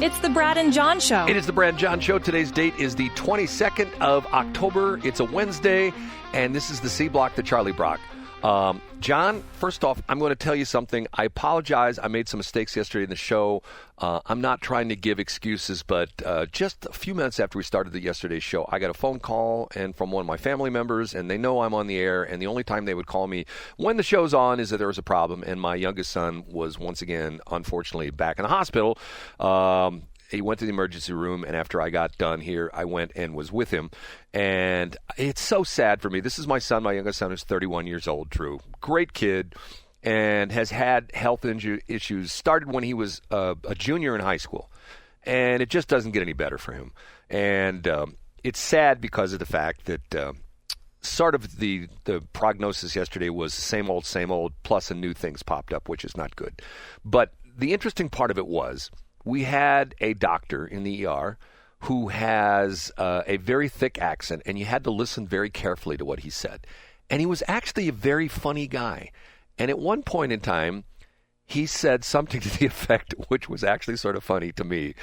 It's the Brad and John Show. It is the Brad and John Show. Today's date is the 22nd of October. It's a Wednesday, and this is the C Block, the Charlie Brock. John, first off, I'm going to tell you something. I apologize. I made some mistakes yesterday in the show. I'm not trying to give excuses, but just a few minutes after we started yesterday's show, I got a phone call and from one of my family members, and they know I'm on the air, and the only time they would call me when the show's on is that there was a problem, and my youngest son was once again, unfortunately, back in the hospital. He went to the emergency room, and after I got done here, I went and was with him. And it's so sad for me. This is my son, my youngest son, who's 31 years old, Drew. Great kid, and has had health issues. Started when he was a junior in high school. And it just doesn't get any better for him. And it's sad because of the fact that sort of the prognosis yesterday was same old, plus a new thing's popped up, which is not good. But the interesting part of it was, we had a doctor in the ER who has a very thick accent, and you had to listen very carefully to what he said. And he was actually a very funny guy. And at one point in time, he said something to the effect, which was actually sort of funny to me,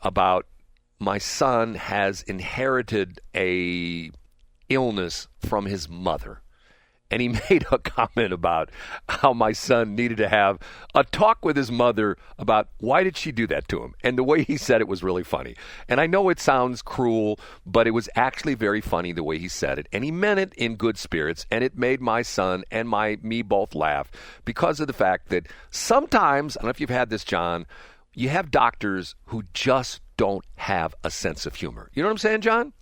about my son has inherited a illness from his mother. And he made a comment about how my son needed to have a talk with his mother about why did she do that to him. And the way he said it was really funny. And I know it sounds cruel, but it was actually very funny the way he said it. And he meant it in good spirits. And it made my son and me both laugh because of the fact that sometimes, I don't know if you've had this, John, you have doctors who just don't have a sense of humor. You know what I'm saying, John?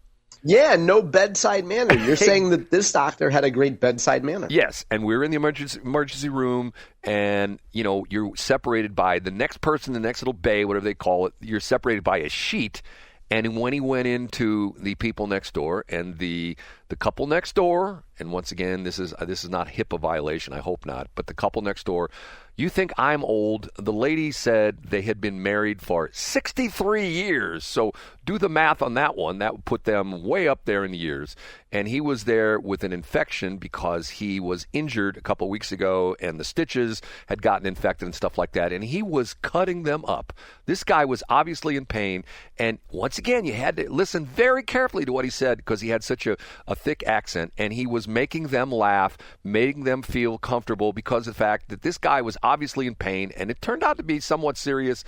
Yeah, no bedside manner. You're saying that this doctor had a great bedside manner. Yes, and we were in the emergency room, and, you're separated by the next person, the next little bay, whatever they call it. You're separated by a sheet. And when he went into the people next door and the couple next door, and once again, this is not HIPAA violation, I hope not, but the couple next door, you think I'm old. The lady said they had been married for 63 years. So do the math on that one. That would put them way up there in the years. And he was there with an infection because he was injured a couple weeks ago and the stitches had gotten infected and stuff like that. And he was cutting them up. This guy was obviously in pain. And once again, you had to listen very carefully to what he said because he had such a thick accent. And he was making them laugh, making them feel comfortable because of the fact that this guy was obviously in pain, and it turned out to be a somewhat serious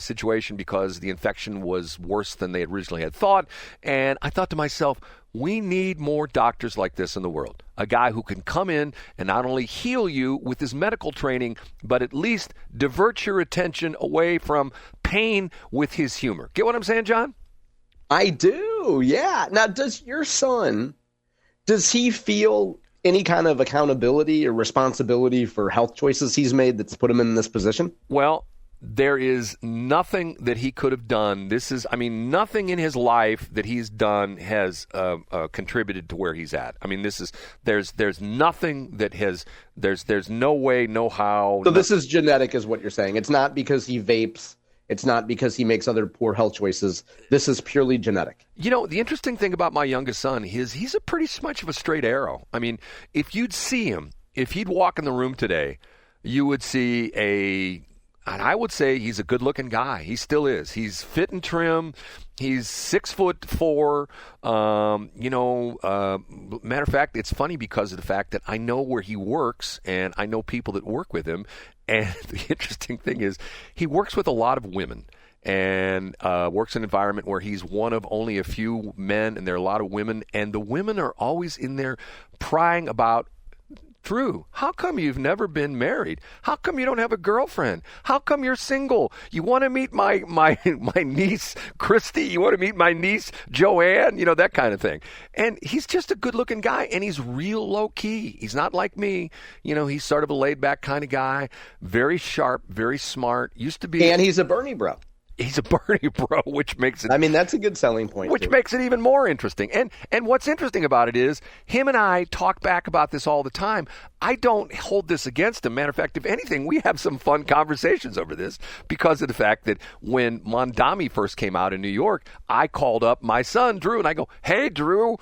situation because the infection was worse than they originally had thought. And I thought to myself, we need more doctors like this in the world. A guy who can come in and not only heal you with his medical training, but at least divert your attention away from pain with his humor. Get what I'm saying, John? I do, yeah. Now, does he feel any kind of accountability or responsibility for health choices he's made that's put him in this position? Well, there is nothing that he could have done. Nothing in his life that he's done has contributed to where he's at. There's nothing that has, there's no way, no how. So this is genetic is what you're saying. It's not because he vapes. It's not because he makes other poor health choices. This is purely genetic. The interesting thing about my youngest son is he's a pretty much of a straight arrow. If you'd see him, if he'd walk in the room today, you would see and I would say he's a good-looking guy. He still is. He's fit and trim. He's 6'4". Matter of fact, it's funny because of the fact that I know where he works and I know people that work with him. And the interesting thing is he works with a lot of women and works in an environment where he's one of only a few men and there are a lot of women. And the women are always in there prying about, Drew, how come you've never been married? How come you don't have a girlfriend? How come you're single? You want to meet my niece, Christy? You want to meet my niece, Joanne? That kind of thing. And he's just a good-looking guy, and he's real low-key. He's not like me. He's sort of a laid-back kind of guy, very sharp, very smart. Used to be. And he's a Bernie bro. He's a Bernie bro, which makes it... that's a good selling point, which makes it even more interesting. And what's interesting about it is him and I talk back about this all the time. I don't hold this against him. Matter of fact, if anything, we have some fun conversations over this because of the fact that when Mondami first came out in New York, I called up my son, Drew, and I go, hey, Drew,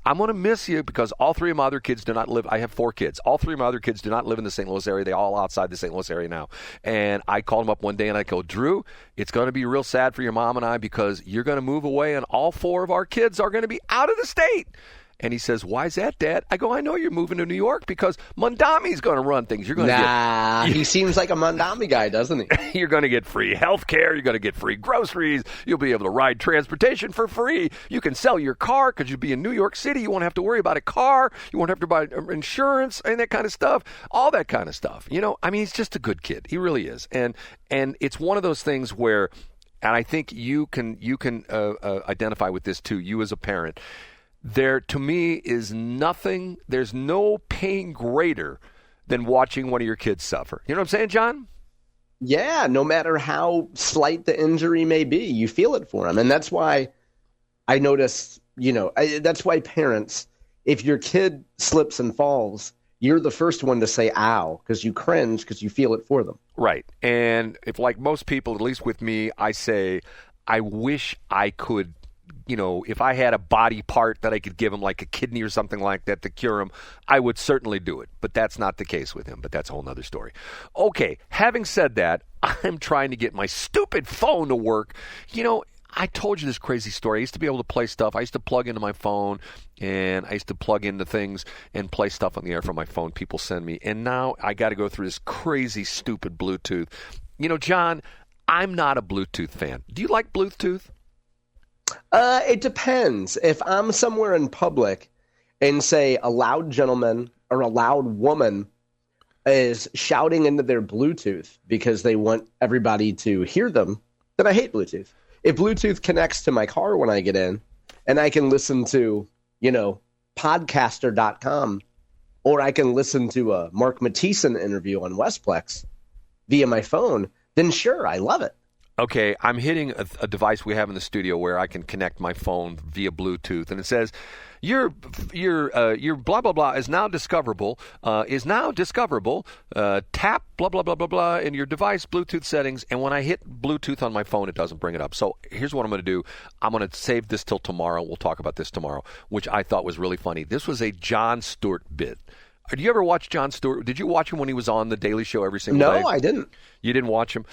I'm going to miss you because all three of my other kids do not live. I have 4 kids. All 3 of my other kids do not live in the St. Louis area. They're all outside the St. Louis area now. And I called him up one day and I go, Drew, it's going to be real sad for your mom and I because you're going to move away and all 4 of our kids are going to be out of the state. And he says, why is that, Dad? I go, I know you're moving to New York because Mondami's going to run things. You're going to he seems like a Mondami guy, doesn't he? You're going to get free health care. You're going to get free groceries. You'll be able to ride transportation for free. You can sell your car because you'll be in New York City. You won't have to worry about a car. You won't have to buy insurance and that kind of stuff, all that kind of stuff. I mean, he's just a good kid. He really is. And it's one of those things where, and I think you can identify with this too, you as a parent. There, to me, is nothing, there's no pain greater than watching one of your kids suffer. You know what I'm saying, John? Yeah, no matter how slight the injury may be, you feel it for them. And that's why I notice, that's why parents, if your kid slips and falls, you're the first one to say, ow, because you cringe because you feel it for them. Right. And if, like most people, at least with me, I say, I wish I could, if I had a body part that I could give him, like a kidney or something like that to cure him, I would certainly do it. But that's not the case with him. But that's a whole nother story. Okay, having said that, I'm trying to get my stupid phone to work. I told you this crazy story. I used to be able to play stuff. I used to plug into my phone, and I used to plug into things and play stuff on the air from my phone people send me. And now I got to go through this crazy, stupid Bluetooth. John, I'm not a Bluetooth fan. Do you like Bluetooth? It depends. If I'm somewhere in public and say a loud gentleman or a loud woman is shouting into their Bluetooth because they want everybody to hear them, then I hate Bluetooth. If Bluetooth connects to my car when I get in and I can listen to, podcaster.com, or I can listen to a Mark Matheson interview on Westplex via my phone, then sure, I love it. Okay, I'm hitting a device we have in the studio where I can connect my phone via Bluetooth, and it says, your blah blah blah is now discoverable. Tap blah blah blah blah blah in your device Bluetooth settings, and when I hit Bluetooth on my phone, it doesn't bring it up. So here's what I'm going to do. I'm going to save this till tomorrow. We'll talk about this tomorrow, which I thought was really funny. This was a Jon Stewart bit. Did you ever watch Jon Stewart? Did you watch him when he was on The Daily Show every single day? No, I didn't. You didn't watch him?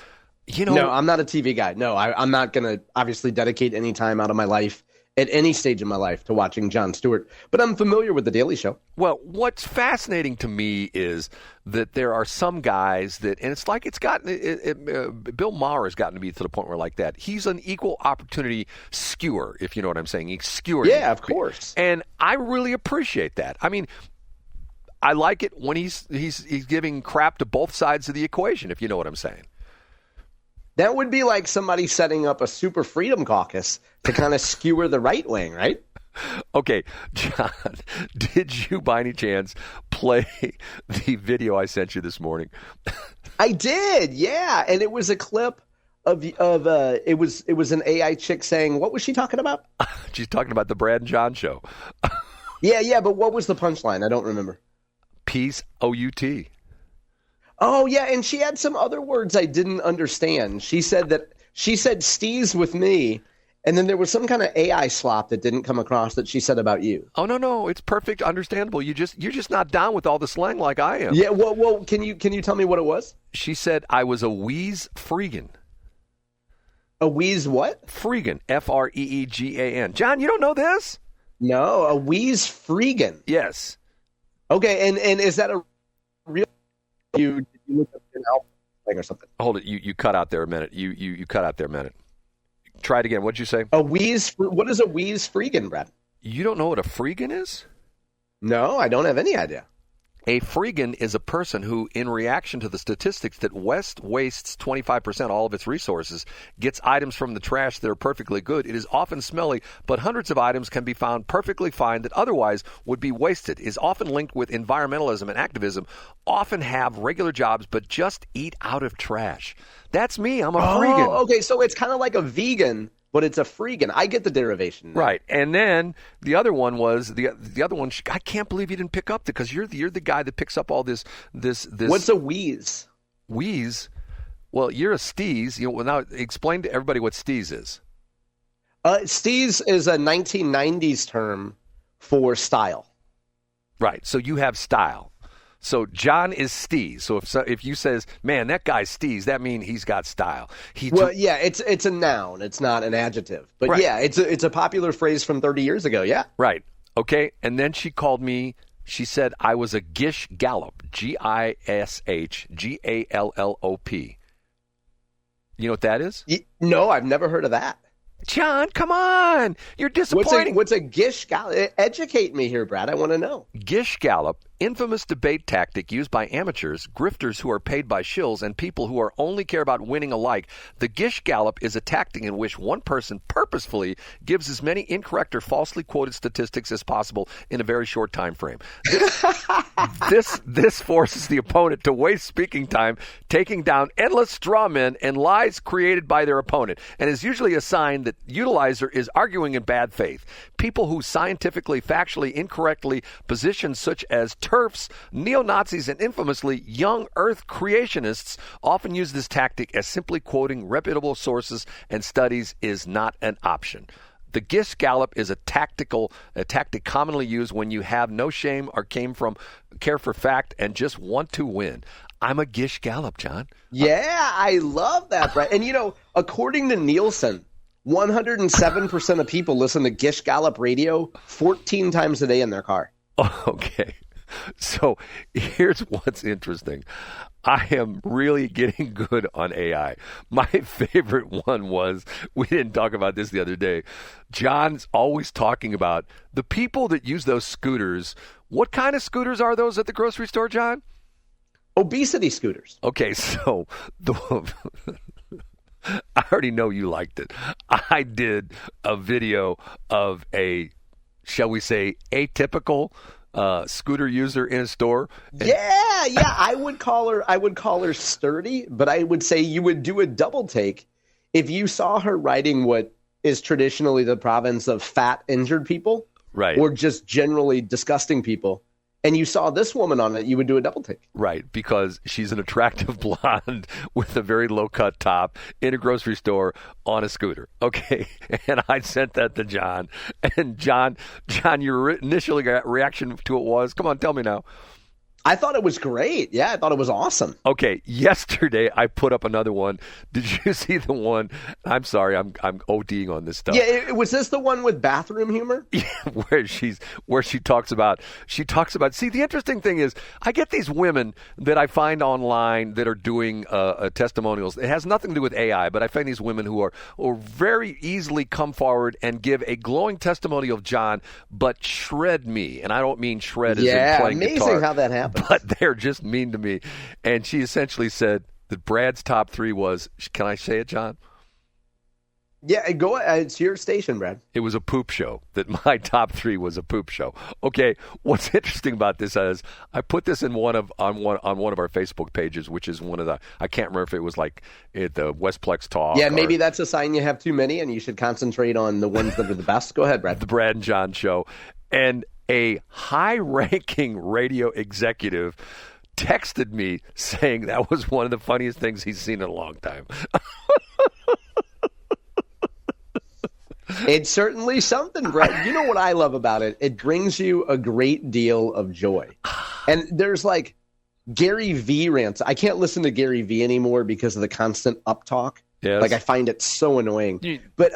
No, I'm not a TV guy. No, I'm not going to obviously dedicate any time out of my life at any stage of my life to watching Jon Stewart, but I'm familiar with The Daily Show. Well, what's fascinating to me is that there are some guys that, and it's like it's gotten, Bill Maher has gotten to be to the point where like that. He's an equal opportunity skewer, if you know what I'm saying. He's skewering. Yeah, of course. And I really appreciate that. I mean, I like it when he's giving crap to both sides of the equation, if you know what I'm saying. That would be like somebody setting up a super freedom caucus to kind of skewer the right wing, right? Okay, John, did you by any chance play the video I sent you this morning? I did, yeah, and it was a clip of it was an AI chick saying, what was she talking about? She's talking about the Brad and John show. Yeah, but what was the punchline? I don't remember. Peace, O-U-T. Oh, yeah, and she had some other words I didn't understand. She said steez with me, and then there was some kind of AI slop that didn't come across that she said about you. Oh, no, it's perfect, understandable. You're just not down with all the slang like I am. Yeah, well, can you tell me what it was? She said I was a wheeze freegan. A wheeze what? Freegan, F-R-E-E-G-A-N. John, you don't know this? No, a wheeze freegan. Yes. Okay, and is that a real... You look up an album thing or something? Hold it. You cut out there a minute. You cut out there a minute. Try it again. What'd you say? A wheeze. What is a wheeze freegan, Brad? You don't know what a freegan is? No, I don't have any idea. A freegan is a person who, in reaction to the statistics that West wastes 25% all of its resources, gets items from the trash that are perfectly good. It is often smelly, but hundreds of items can be found perfectly fine that otherwise would be wasted. Is often linked with environmentalism and activism, often have regular jobs, but just eat out of trash. That's me. I'm a freegan. Okay, so it's kind of like a vegan, but it's a freegan. I get the derivation now. Right. And then the other one was the other one. I can't believe you didn't pick up because you're the guy that picks up all this. What's a wheeze? Wheeze? Well, you're a steez. Well, now explain to everybody what steez is. Steez is a 1990s term for style. Right. So you have style. So John is steez. So if you says, man, that guy's steez, that means he's got style. It's a noun. It's not an adjective. But right. yeah, it's a popular phrase from 30 years ago. Yeah. Right. Okay. And then she called me. She said I was a gish gallop. GISH GALLOP. You know what that is? No, I've never heard of that. John, come on. You're disappointing. What's a gish gallop? Educate me here, Brad. I want to know. Gish gallop, infamous debate tactic used by amateurs, grifters who are paid by shills, and people who only care about winning alike. The gish gallop is a tactic in which one person purposefully gives as many incorrect or falsely quoted statistics as possible in a very short time frame. This forces the opponent to waste speaking time, taking down endless straw men and lies created by their opponent, and is usually a sign that utilizer is arguing in bad faith. People who scientifically, factually, incorrectly position such as TERFs, neo-Nazis, and infamously young Earth creationists often use this tactic as simply quoting reputable sources and studies is not an option. The gish gallop is a tactic commonly used when you have no shame or care for fact and just want to win. I'm a gish gallop, John. Yeah, I love that, Brad. And according to Nielsen, 107% of people listen to Gish Gallop radio 14 times a day in their car. Okay. So here's what's interesting. I am really getting good on AI. My favorite one was, we didn't talk about this the other day. John's always talking about the people that use those scooters. What kind of scooters are those at the grocery store, John? Obesity scooters. Okay, so I already know you liked it. I did a video of a, shall we say, atypical scooter user in a store. Yeah. I would call her sturdy, but I would say you would do a double take if you saw her riding what is traditionally the province of fat, injured people, right, or just generally disgusting people. And you saw this woman on it, you would do a double take. Right, because she's an attractive blonde with a very low-cut top in a grocery store on a scooter. Okay, and I sent that to John. And John, your initial reaction to it was, come on, tell me now. I thought it was great. Yeah, I thought it was awesome. Okay, yesterday I put up another one. Did you see the one? I'm sorry, I'm ODing on this stuff. Yeah, was this the one with bathroom humor? Yeah, where she talks about. See, the interesting thing is, I get these women that I find online that are doing testimonials. It has nothing to do with AI, but I find these women who are very easily come forward and give a glowing testimony of John, but shred me, and I don't mean shred as in playing guitar. Yeah, amazing how that happens. But they're just mean to me. And she essentially said that Brad's top three was, can I say it, John? Yeah, go ahead. It's your station, Brad. It was a poop show. That my top three was a poop show. Okay, what's interesting about this is I put this in on one of our Facebook pages, which is one of the, I can't remember if it was like at the Westplex Talk. Yeah, maybe that's a sign you have too many and you should concentrate on the ones that are the best. Go ahead, Brad. The Brad and John show. And a high-ranking radio executive texted me saying that was one of the funniest things he's seen in a long time. It's certainly something, Brett. You know what I love about it? It brings you a great deal of joy. And there's like Gary V rants. I can't listen to Gary V anymore because of the constant uptalk. Yes. Like I find it so annoying. But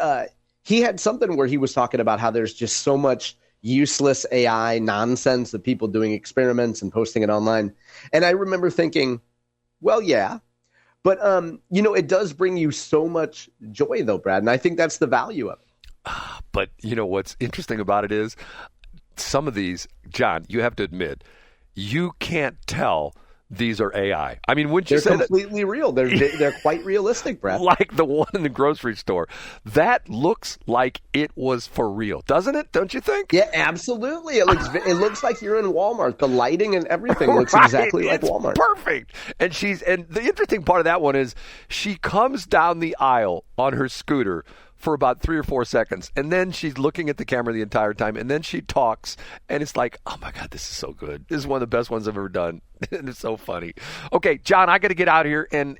he had something where he was talking about how there's just so much useless AI nonsense of people doing experiments and posting it online. And I remember thinking, well, yeah, but it does bring you so much joy though, Brad. And I think that's the value of it. But what's interesting about it is some of these, John, you have to admit, you can't tell these are AI. I mean, wouldn't you say they're completely real? They're quite realistic, Brad. Like the one in the grocery store. That looks like it was for real, doesn't it? Don't you think? Yeah, absolutely. It looks like you're in Walmart. The lighting and everything looks exactly like Walmart. Perfect. And the interesting part of that one is she comes down the aisle on her scooter for about 3 or 4 seconds, and then she's looking at the camera the entire time, and then she talks, and it's like, oh my God, this is so good. This is one of the best ones I've ever done. It's so funny. Okay, John, I got to get out of here, and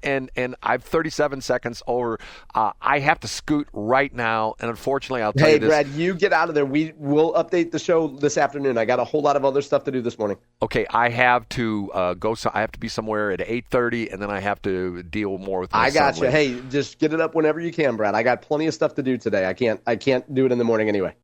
I have 37 seconds over. I have to scoot right now, and unfortunately, I'll tell you this. Hey, Brad, you get out of there. We will update the show this afternoon. I got a whole lot of other stuff to do this morning. Okay, I have to go. So I have to be somewhere at 8:30, and then I have to deal more with my got son you. later. Hey, just get it up whenever you can, Brad. I got plenty of stuff to do today. I can't do it in the morning anyway.